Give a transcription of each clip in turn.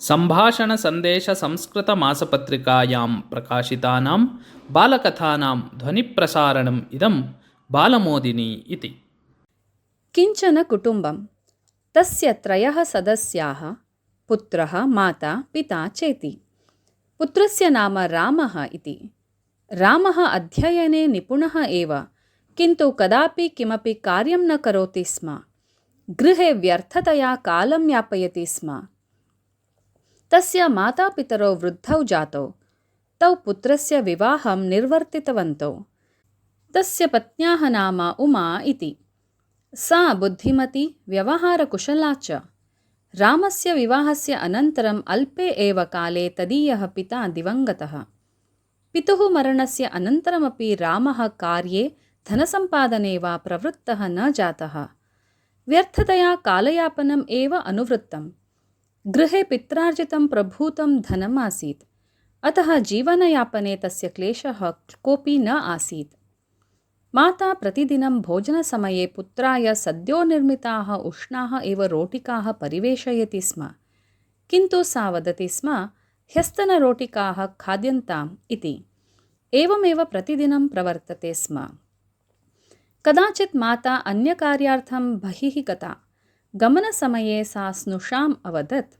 सम्भाषणसन्देशसंस्कृतमासपत्रिकायां प्रकाशितानां बालकथानां ध्वनिप्रसारणम् इदं बालमोदिनी इति। किञ्चन कुटुम्बं तस्य 3 सदस्याः पुत्रः माता पिता चेति। पुत्रस्य नाम रामः इति। रामः अध्ययने निपुणः एव, किन्तु कदापि किमपि कार्यं न करोति स्म। गृहे व्यर्थतया कालं यापयति स्म। तस्य मातापितरौ वृद्धौ जातौ। तौ पुत्रस्य विवाहं निर्वर्तितवन्तौ। तस्य पत्न्याः नाम उमा इति। सा बुद्धिमती, व्यवहारकुशला च। रामस्य विवाहस्य अनन्तरम् अल्पे एव काले तदीयः पिता दिवङ्गतः। पितुः मरणस्य अनन्तरमपि रामः कार्ये धनसम्पादने वा प्रवृत्तः न जातः। व्यर्थतया कालयापनम् एव अनुवृत्तम्। गृहे पित्रार्जितं प्रभूतं धनम् आसीत्, अतः जीवनयापने तस्य क्लेशः कोऽपि न आसीत्। माता प्रतिदिनं भोजनसमये पुत्राय सद्यो निर्मिताः उष्णाः एव रोटिकाः परिवेशयति स्म, किन्तु सा वदति स्म ह्यस्तनरोटिकाः खाद्यन्ताम् इति। एवमेव प्रतिदिनं प्रवर्तते स्म। कदाचित् माता अन्यकार्यार्थं बहिः गता। गमनसमये सा स्नुषाम् अवदत्,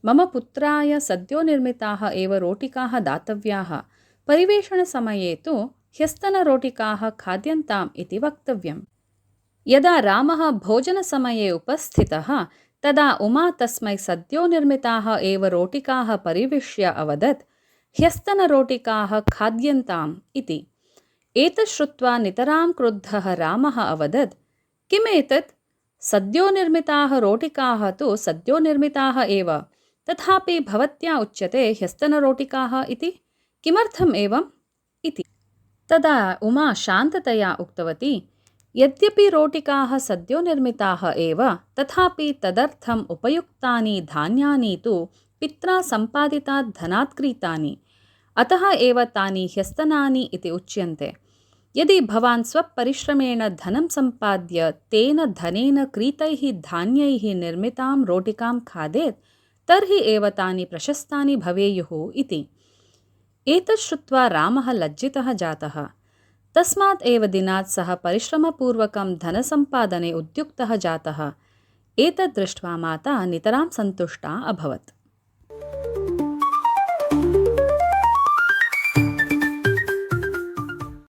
मम पुत्राय सद्यो निर्मिताः एव रोटिकाः दातव्याः, परिवेषणसमये तु ह्यस्तनरोटिकाः खाद्यन्ताम् इति वक्तव्यम्। यदा रामः भोजनसमये उपस्थितः तदा उमा तस्मै सद्यो निर्मिताः एव रोटिकाः परिवेश्य अवदत्, ह्यस्तनरोटिकाः खाद्यन्ताम् इति। एतत् श्रुत्वा नितरां क्रुद्धः रामः अवदत्, किमेतत्? सद्यो निर्मिताः रोटिकाः तु सद्यो निर्मिताः एव, तथापि भवत्या उच्यते ह्यस्तनरोटिकाः इति। किमर्थम् एवम् इति। तदा उमा शान्ततया उक्तवती, यद्यपि रोटिकाः सद्यो निर्मिताः एव, तथापि तदर्थम् उपयुक्तानि धान्यानि तु पित्रा सम्पादितात् धनात् क्रीतानि, अतः एव तानि ह्यस्तनानि इति उच्यन्ते। यदि भवान् स्वपरिश्रमेण धनं सम्पाद्य तेन धनेन क्रीतैः धान्यैः निर्मितां रोटिकां खादेत्, तर्हि एव तानि प्रशस्तानि भवेयुः इति। एतत् श्रुत्वा रामः लज्जितः जातः। तस्मात् एव दिनात् सः परिश्रमपूर्वकं धनसम्पादने उद्युक्तः जातः। एतत् दृष्ट्वा माता नितरां सन्तुष्टा अभवत्।